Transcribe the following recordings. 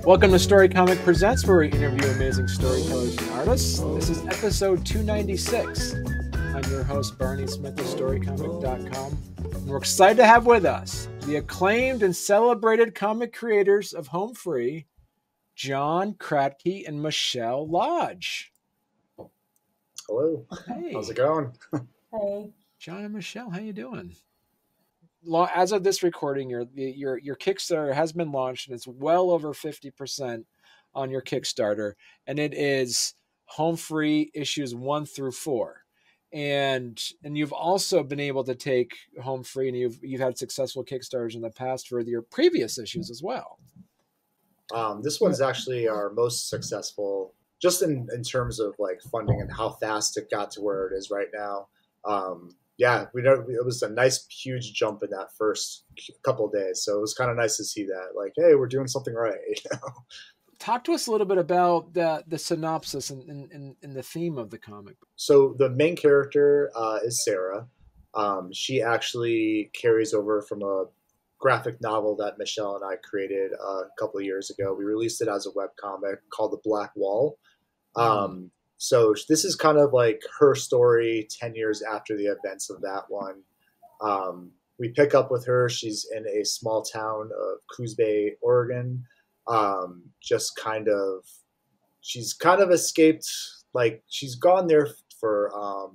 Welcome to Story Comic Presents, where we interview amazing storytellers and artists. This is episode 296. I'm your host, Barney Smith of StoryComic.com. And we're excited to have with us the acclaimed and celebrated comic creators of Home Free, John Kratky and Michelle Lodge. Hello. Hey. How's it going? Hey. John and Michelle, how you doing? As of this recording, your Kickstarter has been launched, and it's well over 50% on your Kickstarter, and it is Home Free issues 1 through 4, and you've also been able to take Home Free, and you've had successful Kickstarters in the past for your previous issues as well. This one's actually our most successful, just in terms of like funding and how fast it got to where it is right now. Yeah, it was a nice, huge jump in that first couple of days. So it was kind of nice to see that, like, hey, we're doing something right. You know? Talk to us a little bit about the synopsis and the theme of the comic. So the main character is Sarah. She actually carries over from a graphic novel that Michelle and I created a couple of years ago. We released it as a webcomic called The Black Wall. So this is kind of like her story 10 years after the events of that one. We pick up with her. She's in a small town of Coos Bay, Oregon. She's kind of escaped, like she's gone there for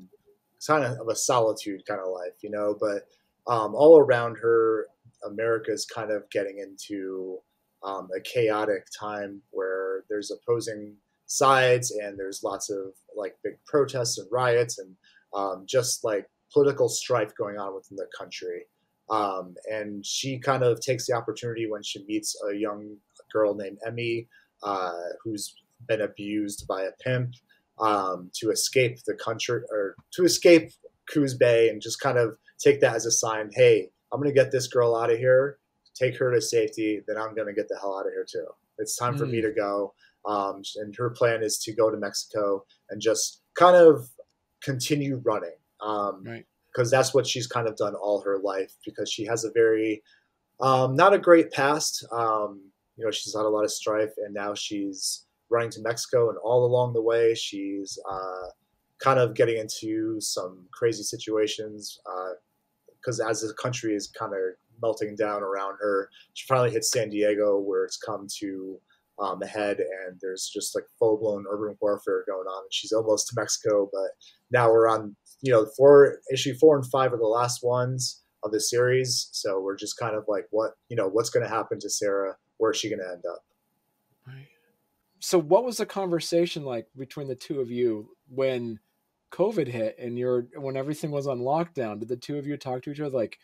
kind of a solitude kind of life, you know, but all around her, America's kind of getting into a chaotic time where there's opposing sides and there's lots of like big protests and riots and just like political strife going on within the country. And she kind of takes the opportunity when she meets a young girl named Emmy, who's been abused by a pimp, to escape the country or to escape Coos Bay and just kind of take that as a sign. Hey, I'm going to get this girl out of here, take her to safety. Then I'm going to get the hell out of here too. It's time for me to go. And her plan is to go to Mexico and just kind of continue running. Right. Because that's what she's kind of done all her life, because she has a very, not a great past. You know, she's had a lot of strife, and now she's running to Mexico, and all along the way, she's kind of getting into some crazy situations, because as the country is kind of melting down around her, she finally hits San Diego, where it's come to ahead, and there's just like full-blown urban warfare going on, and she's almost to Mexico. But now we're on, you know, issue 4 and 5 are the last ones of the series, so we're just kind of like, what's going to happen to Sarah? Where is she going to end up? Right. So what was the conversation like between the two of you when COVID hit and when everything was on lockdown? Did the two of you talk to each other like,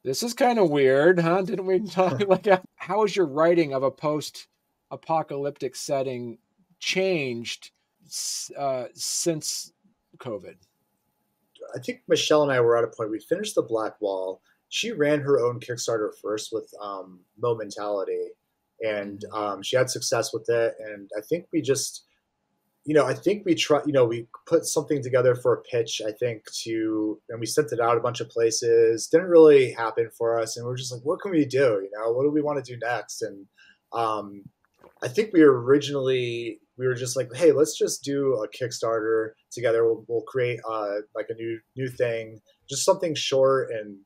this is kind of weird, huh? Didn't we talk like, how was your writing of a post-apocalyptic setting changed since COVID? I think Michelle and I were at a point, we finished The Black Wall. She ran her own Kickstarter first with Momentality, and she had success with it. And I think we just, we put something together for a pitch, and we sent it out a bunch of places. Didn't really happen for us. And we're just like, what can we do? You know, what do we want to do next? And I think we were just like, hey, let's just do a Kickstarter together. We'll create like a new thing, just something short, and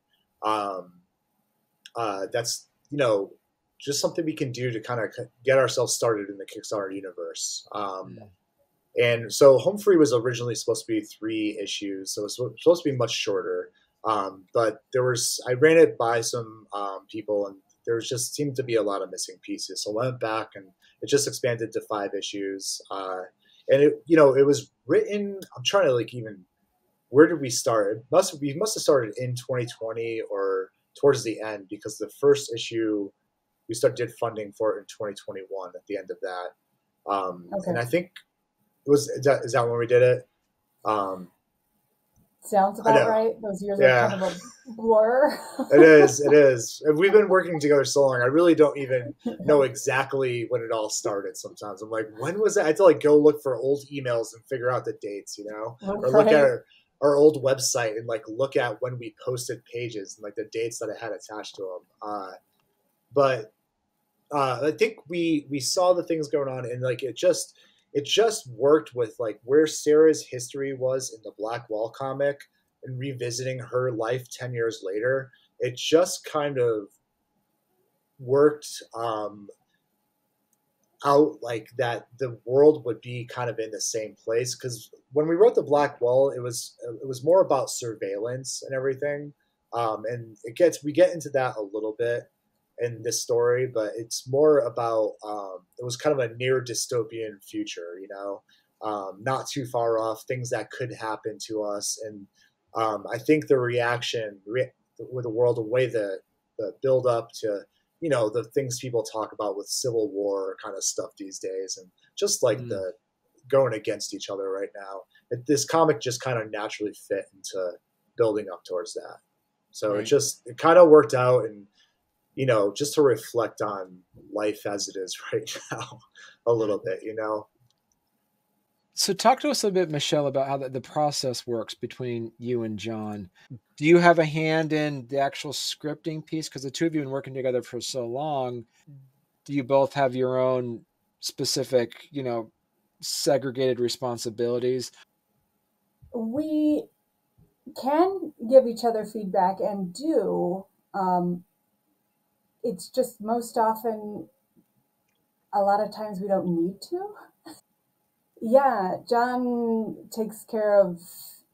that's, you know, just something we can do to kind of get ourselves started in the Kickstarter universe. And so Home Free was originally supposed to be 3 issues, so it's supposed to be much shorter. But I ran it by some people, and there just seemed to be a lot of missing pieces. So I went back, and it just expanded to 5 issues. And it was written, I'm trying to like even, where did we start? We must have started in 2020 or towards the end, because the first issue we did funding for it in 2021 at the end of that. And I think is that when we did it? Sounds I about know. right. Those years are Yeah, kind of a blur. it is. It is. And we've been working together so long. I really don't even know exactly when it all started. Sometimes I'm like, when was that? I have to like go look for old emails and figure out the dates, or look at Right. our old website and like look at when we posted pages and like the dates that I had attached to them. But I think we saw the things going on, and like it just worked with like where Sarah's history was in the Black Wall comic and revisiting her life 10 years later. It just kind of worked out like that the world would be kind of in the same place because when we wrote the Black Wall, it was more about surveillance and everything, and we get into that a little bit in this story, but it's more about it was kind of a near dystopian future, not too far off, things that could happen to us, and I think the with the world, the way the build up to the things people talk about with civil war kind of stuff these days, and just like Mm, the going against each other right now. This comic just kind of naturally fit into building up towards that. So right. it kind of worked out, and just to reflect on life as it is right now a little bit. So talk to us a bit, Michelle, about how the process works between you and John. Do you have a hand in the actual scripting piece? Because the two of you have been working together for so long. Do you both have your own specific, segregated responsibilities? We can give each other feedback and do. Um, it's just most often, a lot of times we don't need to. Yeah, John takes care of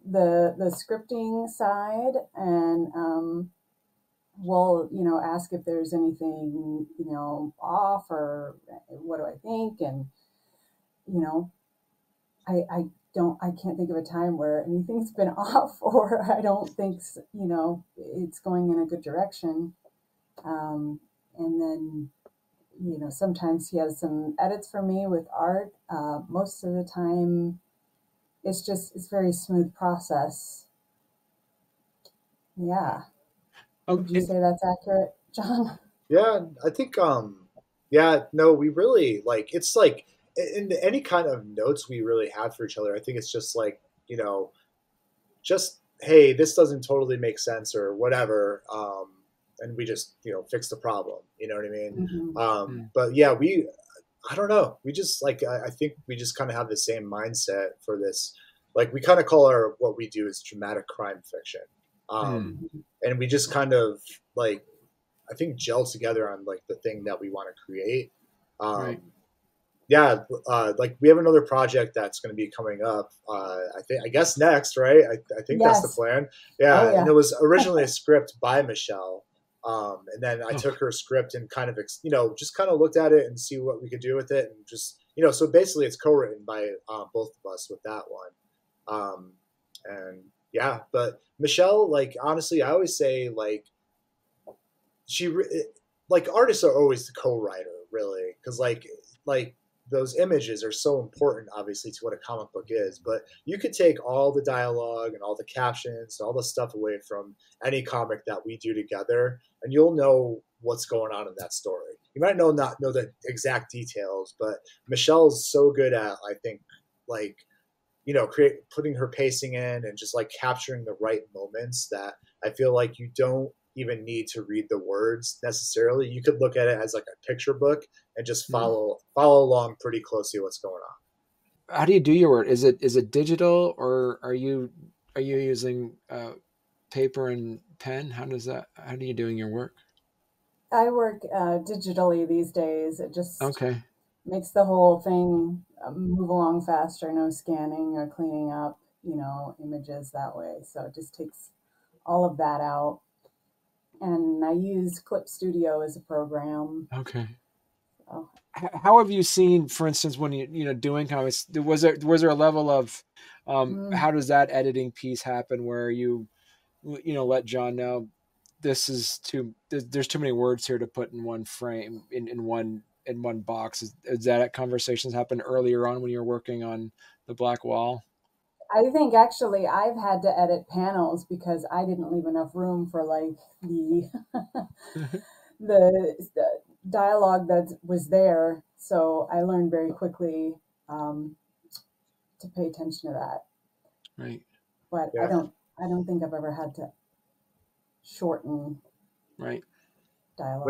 the scripting side, and we'll ask if there's anything off, or what do I think, and you know I don't, I can't think of a time where anything's been off, or I don't think it's going in a good direction. And then sometimes he has some edits for me with art. Most of the time it's very smooth process. Yeah. Oh, Would you say that's accurate, John? Yeah, I think yeah, no, we really like it's like in any kind of notes we really have for each other. I think it's just like, you know, just hey, this doesn't totally make sense or whatever, and we just fix the problem. You know what I mean? Hmm. mm, But yeah, I don't know. We just like I think we just kind of have the same mindset for this. Like we kind of call our what we do is dramatic crime fiction, mm, Hmm. and we just kind of like I think gel together on like the thing that we want to create. right. Um, yeah, like we have another project that's going to be coming up. I guess next, right? I think that's the Yes. plan. Oh Yeah, and yeah. it was originally a script by Michelle, and then I Oh, took her script and kind of just kind of looked at it and see what we could do with it, and just so basically it's co-written by both of us with that one. And yeah, but Michelle, like honestly, I always say she like artists are always the co-writer really because like those images are so important obviously to what a comic book is, but you could take all the dialogue and all the captions all the stuff away from any comic that we do together and you'll know what's going on in that story. You might not know the exact details, but Michelle's so good at I think like putting her pacing in and just like capturing the right moments that I feel like you don't even need to read the words necessarily. You could look at it as like a picture book and just mm. follow along pretty closely what's going on. How do you do your work? Is it digital, or are you using paper and pen? How do you doing your work? I work digitally these days. It just Okay. makes the whole thing move along faster. No scanning or cleaning up, images that way. So it just takes all of that out. And I use Clip Studio as a program. Okay. So, How have you seen, for instance, when doing comics, was there a level of mm, how does that editing piece happen where let John know there's too many words here to put in one frame in one box. Is that conversations happen earlier on when you're working on the Black Wall? I think actually I've had to edit panels because I didn't leave enough room for like the the dialogue that was there. So I learned very quickly um, to pay attention to that. Right. But Yeah. I don't think I've ever had to shorten Right. dialogue.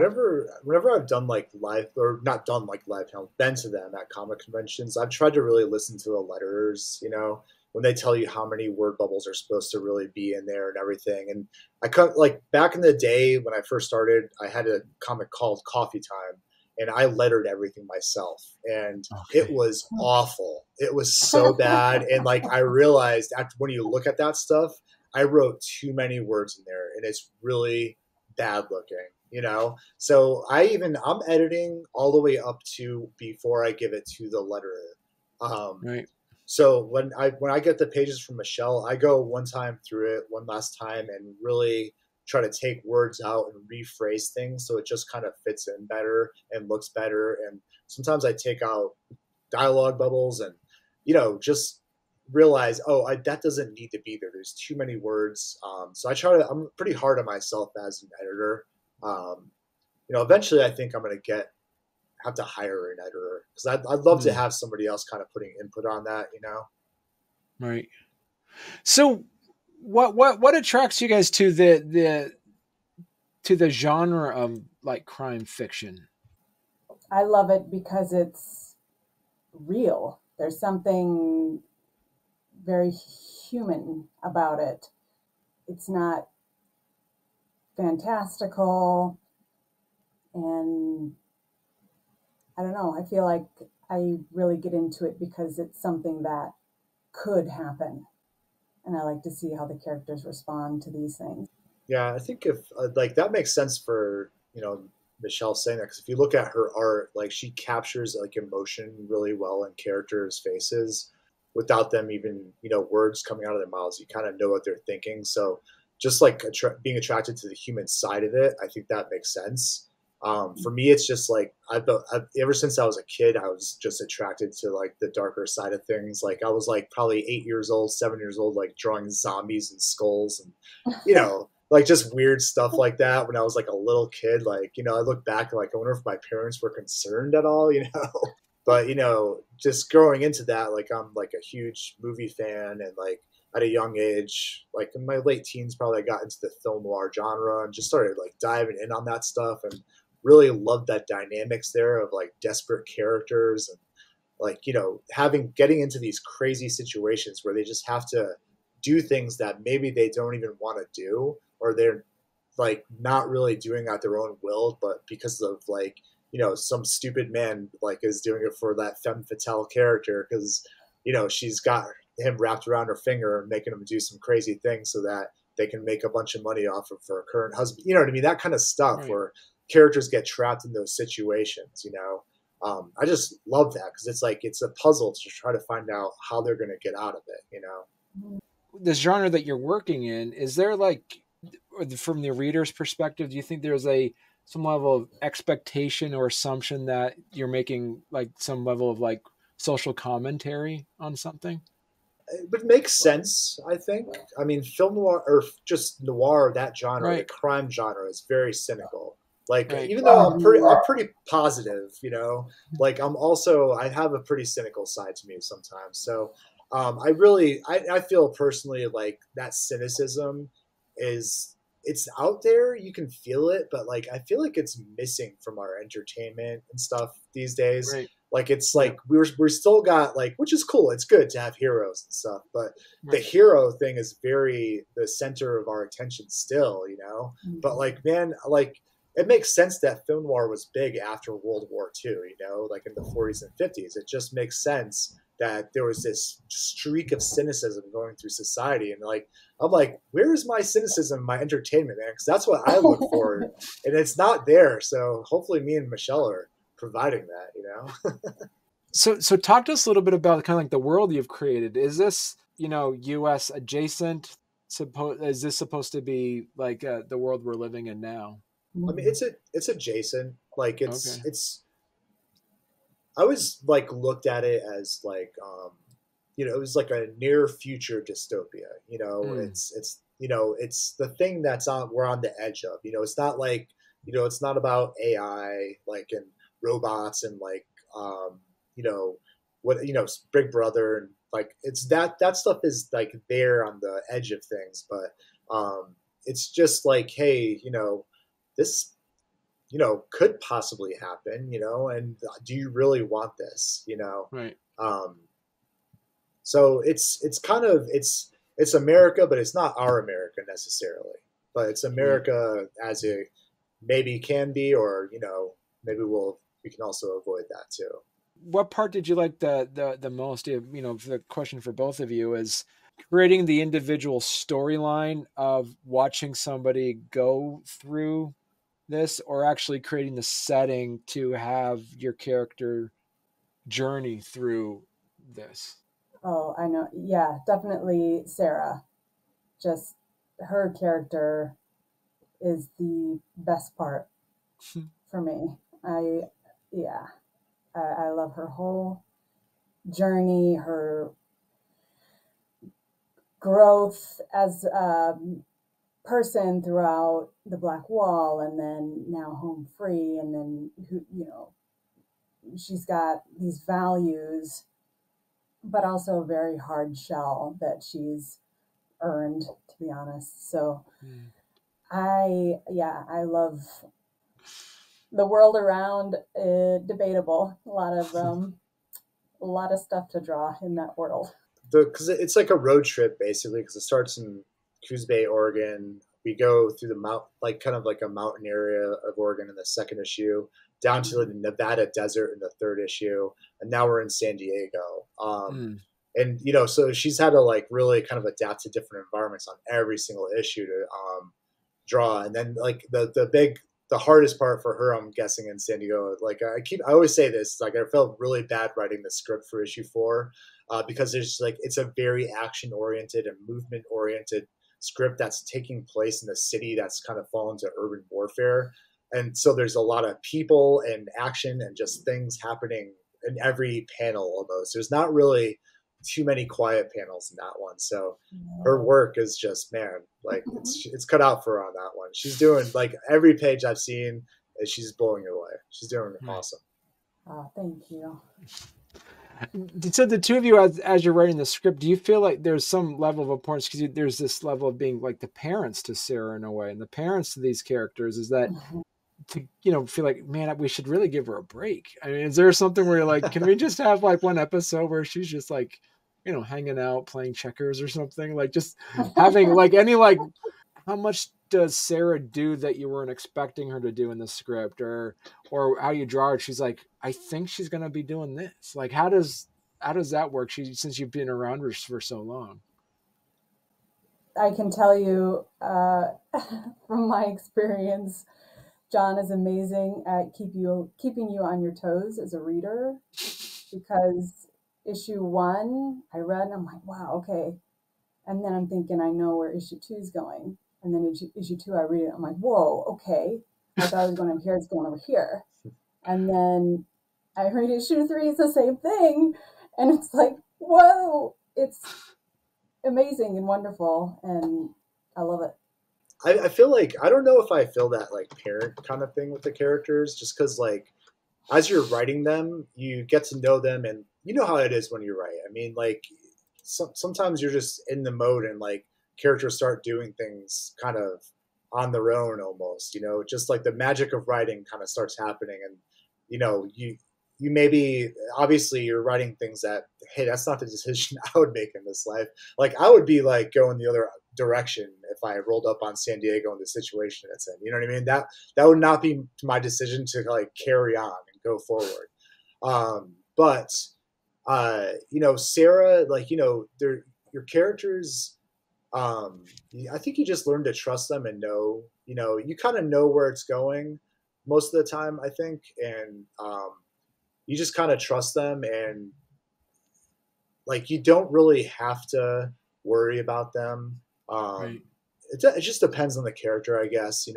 Whenever I've done like live, or not done like live panels, been to them at comic conventions, I've tried to really listen to the letterers, when they tell you how many word bubbles are supposed to really be in there and everything. And I cut, like, back in the day when I first started, I had a comic called Coffee Time, and I lettered everything myself, and it Okay. was awful. It was so bad, and like I realized after when you look at that stuff, I wrote too many words in there, and it's really bad looking. So I'm editing all the way up to before I give it to the letterer. um, Right. so when I get the pages from Michelle, I go one time through it one last time and really try to take words out and rephrase things so it just kind of fits in better and looks better. And sometimes I take out dialogue bubbles and just realize, that doesn't need to be there. There's too many words. So I'm pretty hard on myself as an editor. Um, Eventually I think I'm going to have to hire an editor because I'd love to have somebody else kind of putting input on that. Right. So what attracts you guys to the genre of like crime fiction? I love it because it's real. There's something very human about it. It's not fantastical, and I don't know, I feel like I really get into it because it's something that could happen, and I like to see how the characters respond to these things. Yeah, I think if like that makes sense for Michelle saying that because if you look at her art, like she captures like emotion really well in characters' faces without them even words coming out of their mouths. You kind of know what they're thinking. So just like being attracted to the human side of it, I think that makes sense. For me, it's just like I've ever since I was a kid, I was just attracted to like the darker side of things. Like I was like probably 8 years old, 7 years old, like drawing zombies and skulls and like just weird stuff like that when I was like a little kid. Like, I look back like I wonder if my parents were concerned at all. But just growing into that, like I'm like a huge movie fan and like at a young age, like in my late teens, probably I got into the film noir genre and just started like diving in on that stuff and really loved that dynamics there of like desperate characters and like getting into these crazy situations where they just have to do things that maybe they don't even want to do or they're like not really doing at their own will but because of like some stupid man like is doing it for that femme fatale character because she's got him wrapped around her finger and making him do some crazy things so that they can make a bunch of money off of her current husband. You know what I mean? That kind of stuff Right. where characters get trapped in those situations. I just love that because it's like it's a puzzle to try to find out how they're going to get out of it. This genre that you're working in, is there like, from the reader's perspective, do you think there's some level of expectation or assumption that you're making like some level of like social commentary on something? It would make sense, I think. I mean, film noir or just noir, that genre, the Right. crime genre, is very cynical. Like, Right. even though I'm pretty positive. Like I have a pretty cynical side to me sometimes. So, I feel personally like that cynicism it's out there. You can feel it, but like I feel like it's missing from our entertainment and stuff these days. Right. Like it's Yeah. like we're still got like, which is cool. It's good to have heroes and stuff, but the Right. hero thing is very the center of our attention still. But like, man, like it makes sense that film noir was big after World War II, like in the 40s and 50s. It just makes sense that there was this streak of cynicism going through society. And like, I'm like, where is my cynicism, my entertainment, man? Because that's what I look for. And it's not there. So hopefully me and Michelle are providing that. So talk to us a little bit about kind of like the world you've created. Is this, US adjacent? Is this supposed to be like the world we're living in now? I mean, it's adjacent. Like Okay. I always like looked at it as like it was like a near future dystopia. It's it's the thing that's on we're on the edge of. It's not like it's not about AI like and robots and like you know what Big Brother and like it's that stuff is like there on the edge of things, but it's just like, hey, this could possibly happen, and do you really want this, Right. um, so it's kind of it's America, but it's not our America necessarily. But it's Right. America as it maybe can be, or maybe we can also avoid that too. What part did you like the most? The question for both of you is creating the individual storyline of watching somebody go through this, or actually creating the setting to have your character journey through this. Oh, I know. Yeah, definitely Sarah. Just her character is the best part for me. Yeah, I love her whole journey, her growth as a person throughout the Black Wall, and then now home free, and then she's got these values, but also a very hard shell that she's earned, to be honest. So I love the world around. Debatable. A lot of stuff to draw in that world. Because it's like a road trip basically. Because it starts in Coos Bay, Oregon. We go through the mount, like kind of like a mountain area of Oregon in the second issue, down to the Nevada desert in the third issue, and now we're in San Diego. And so she's had to like really kind of adapt to different environments on every single issue to draw. And then like the hardest part for her, I'm guessing, in San Diego, like I always say this, like I felt really bad writing the script for issue 4 because there's like it's a very action oriented and movement oriented script that's taking place in a city that's kind of fallen to urban warfare. And so there's a lot of people and action and just things happening in every panel almost. There's not really too many quiet panels in that one. So her work is just, man, like it's cut out for her on that one. She's doing like every page I've seen, she's blowing it away. She's doing awesome. Oh, thank you. So the two of you, as you're writing the script, do you feel like there's some level of importance because there's this level of being like the parents to Sarah in a way, and the parents to these characters is that to feel like, man, we should really give her a break. I mean, is there something where you're like, can we just have like one episode where she's just like, hanging out playing checkers or something, like just having like any like, how much does Sarah do that you weren't expecting her to do in the script, or how you draw her? She's like, I think she's going to be doing this. Like, how does that work? Since you've been around her for so long. I can tell you from my experience, John is amazing at keeping you on your toes as a reader, because issue 1 I read and I'm like, wow, okay. And then I'm thinking, I know where issue 2 is going. And then issue 2, I read it. I'm like, whoa, okay. I thought I was going over here. It's going over here. And then I read issue 3. It's the same thing. And it's like, whoa, it's amazing and wonderful. And I love it. I feel like, I don't know if I feel that like parent kind of thing with the characters, just because like as you're writing them, you get to know them, and you know how it is when you write. I mean, like sometimes you're just in the mode and like characters start doing things kind of on their own almost, just like the magic of writing kind of starts happening. And you maybe, obviously you're writing things that, hey, that's not the decision I would make in this life. Like I would be like going the other direction if I rolled up on San Diego in the situation it's in. You know what I mean? That would not be my decision to like carry on and go forward. But Sarah, like, your characters, I think you just learn to trust them and know, you kind of know where it's going most of the time, I think. And, you just kind of trust them, and like, you don't really have to worry about them. Right. It just depends on the character, I guess,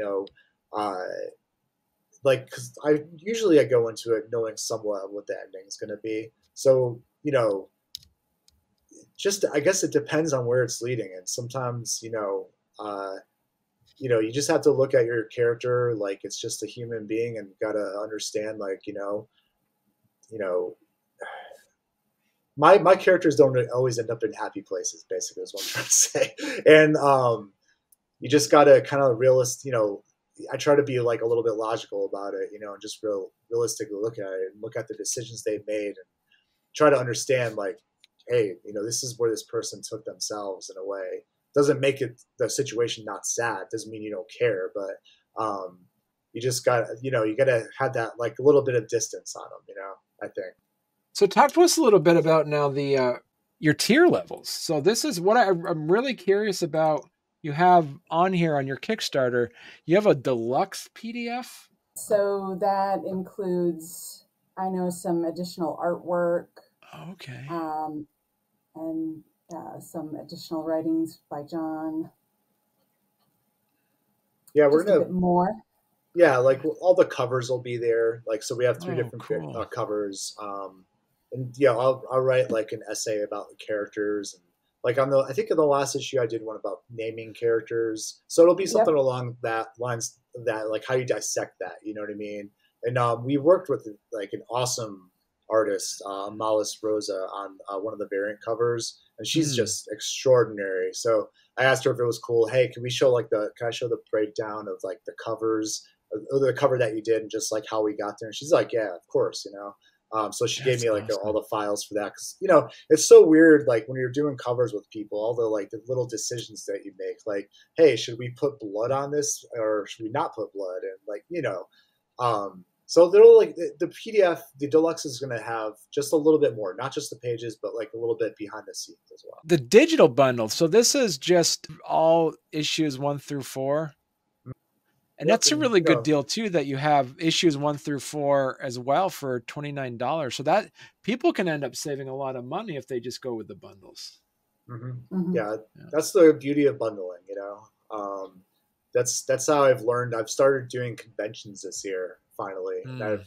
like, because I go into it knowing somewhat what the ending is going to be. So, just, I guess it depends on where it's leading. And sometimes, you just have to look at your character like it's just a human being, and gotta understand, like, you know, my characters don't always end up in happy places. Basically, is what I'm trying to say. And you just gotta kind of I try to be like a little bit logical about it, and just realistically look at it and look at the decisions they've made, and try to understand, like, hey, this is where this person took themselves in a way. Doesn't make it the situation not sad. Doesn't mean you don't care, but you just got you got to have that, like, a little bit of distance on them. I think. So talk to us a little bit about now your tier levels. So this is what I'm really curious about. You have on here on your Kickstarter, you have a deluxe PDF. So that includes, I know, some additional artwork. Okay. And some additional writings by John. Yeah, we're Just a bit more. Yeah, like all the covers will be there. Like, so we have 3 different cool. covers. And I'll write like an essay about the characters, and like I think in the last issue I did one about naming characters. So it'll be something along that lines, that like how you dissect that. You know what I mean? And we worked with like an awesome artist, Malis Rosa, on one of the variant covers, and she's just extraordinary. So I asked her if it was cool. Hey, can I show the breakdown of like the covers, or the cover that you did, and just like how we got there? And she's like, yeah, of course, So she gave me like awesome. all the files for that, because it's so weird, like when you're doing covers with people, all the little decisions that you make, like, hey, should we put blood on this or should we not put blood? And like, so they're like the PDF, the deluxe is going to have just a little bit more, not just the pages, but like a little bit behind the scenes as well. The digital bundle. So this is just all issues 1 through 4. And that's a really good deal too, that you have issues 1 through 4 as well for $29. So that people can end up saving a lot of money if they just go with the bundles. Mm-hmm. Mm-hmm. Yeah, that's the beauty of bundling. That's how I've learned. I've started doing conventions this year. Finally,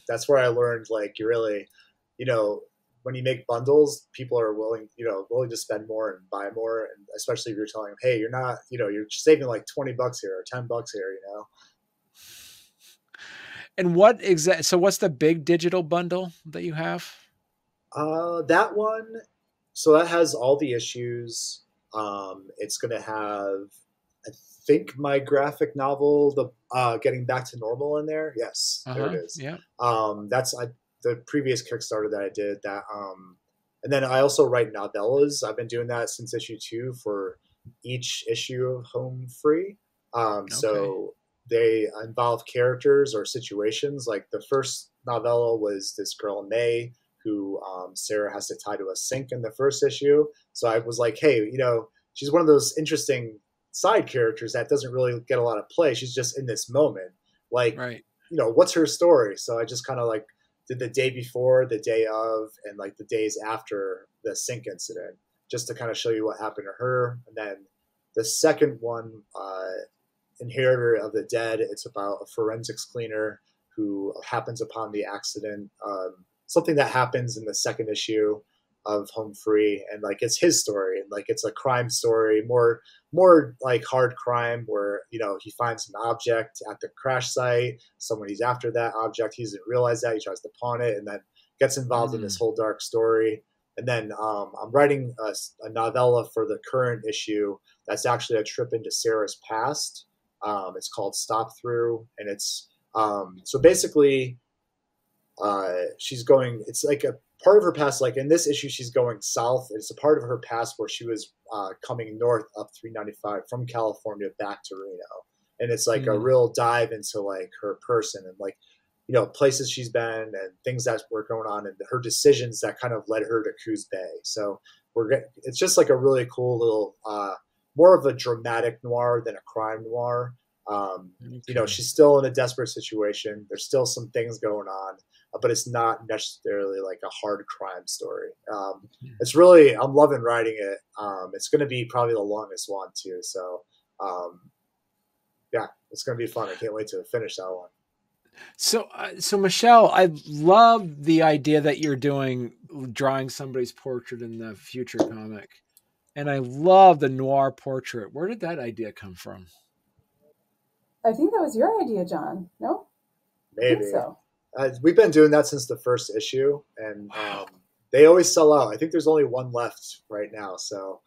that's where I learned, like, you really, when you make bundles, people are willing to spend more and buy more, and especially if you're telling them, hey, you're not, you're saving like $20 here or $10 here, And so what's the big digital bundle that you have? That one, so that has all the issues. It's going to have, I think, my graphic novel, the Getting Back to Normal, in there. Yes, there it is. Yeah. That's the previous Kickstarter that I did. That, and then I also write novellas. I've been doing that since issue 2 for each issue of Home Free. So they involve characters or situations. Like the first novella was this girl May, who Sarah has to tie to a sink in the first issue. So I was like, hey, she's one of those interesting side characters that doesn't really get a lot of play. She's just in this moment. Like, what's her story? So I just kind of like did the day before, the day of, and like the days after the sink incident, just to kind of show you what happened to her. And then the second one, Inheritor of the Dead, it's about a forensics cleaner who happens upon the accident, something that happens in the second issue of Home Free, and like it's his story, and like it's a crime story, more like hard crime, where he finds an object at the crash site. Somebody's after that object. He doesn't realize that. He tries to pawn it, and then gets involved in this whole dark story. And then I'm writing a novella for the current issue that's actually a trip into Sarah's past. It's called Stop Through, and it's so basically she's going. It's like a part of her past. Like in this issue, she's going south. It's a part of her past where she was coming north up 395 from California back to Reno, and it's like a real dive into like her person and like places she's been and things that were going on and her decisions that kind of led her to Coos Bay. So it's just like a really cool little, more of a dramatic noir than a crime noir. She's still in a desperate situation. There's still some things going on, but it's not necessarily like a hard crime story. It's really, I'm loving writing it. It's going to be probably the longest one too. So, yeah, it's going to be fun. I can't wait to finish that one. So Michelle, I love the idea that you're drawing somebody's portrait in the future comic. And I love the noir portrait. Where did that idea come from? I think that was your idea, John. No? I think Maybe. so. We've been doing that since the first issue, and they always sell out. I think there's only one left right now. So,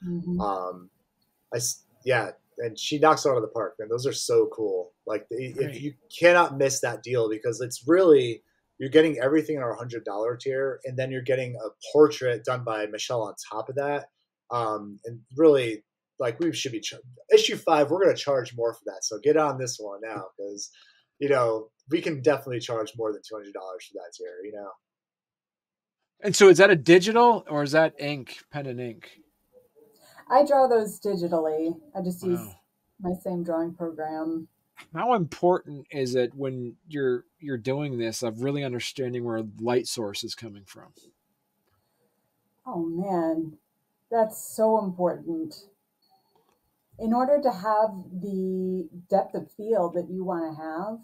yeah, and she knocks it out of the park, man. Those are so cool. Like, if you cannot miss that deal, because it's really, you're getting everything in our $100 tier, and then you're getting a portrait done by Michelle on top of that. And really, like, we should be issue 5. We're going to charge more for that. So get on this one now, because we can definitely charge more than $200 for that tier. And so, is that a digital or is that ink, pen and ink? I draw those digitally. I just use my same drawing program. How important is it when you're doing this of really understanding where light source is coming from? Oh man, that's so important. In order to have the depth of field that you want to have,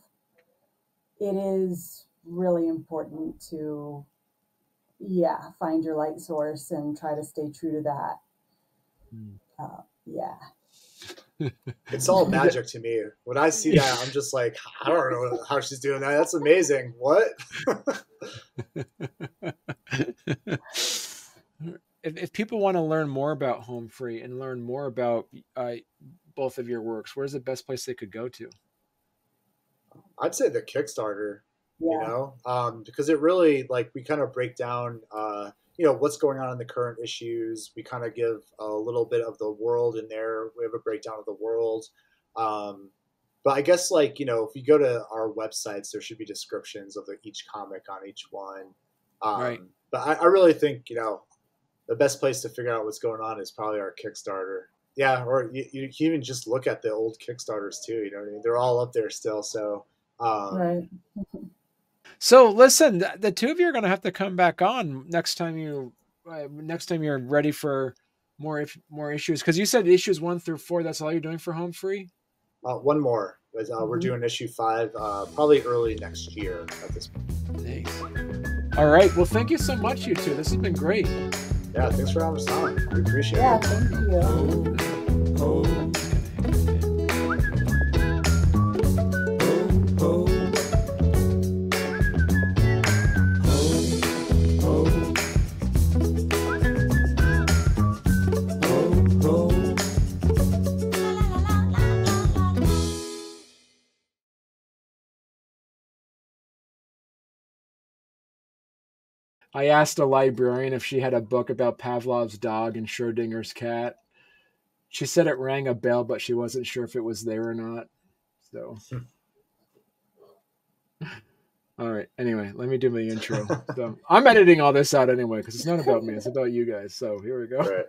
it is really important to, find your light source and try to stay true to that. It's all magic to me. When I see that, I'm just like, I don't know how she's doing that. That's amazing. What? If people want to learn more about Home Free and learn more about both of your works, where's the best place they could go to? I'd say the Kickstarter, because it really, like, we kind of break down, what's going on in the current issues. We kind of give a little bit of the world in there. We have a breakdown of the world. But I guess, like, if you go to our websites, there should be descriptions of each comic on each one. Right. But I really think, the best place to figure out what's going on is probably our Kickstarter. Yeah, or you can even just look at the old Kickstarters too. You know what I mean? They're all up there still. So, right. So listen, the two of you are going to have to come back on next time you're ready for more issues. Because you said issues 1 through 4. That's all you're doing for Home Free. One more. We're doing issue 5, probably early next year at this point. Nice. All right. Well, thank you so much, you two. This has been great. Yeah, thanks for having us on. We appreciate it. Yeah, thank you. I asked a librarian if she had a book about Pavlov's dog and Schrodinger's cat. She said it rang a bell, but she wasn't sure if it was there or not. So, all right. Anyway, let me do my intro. So I'm editing all this out anyway because it's not about me; it's about you guys. So here we go. All right.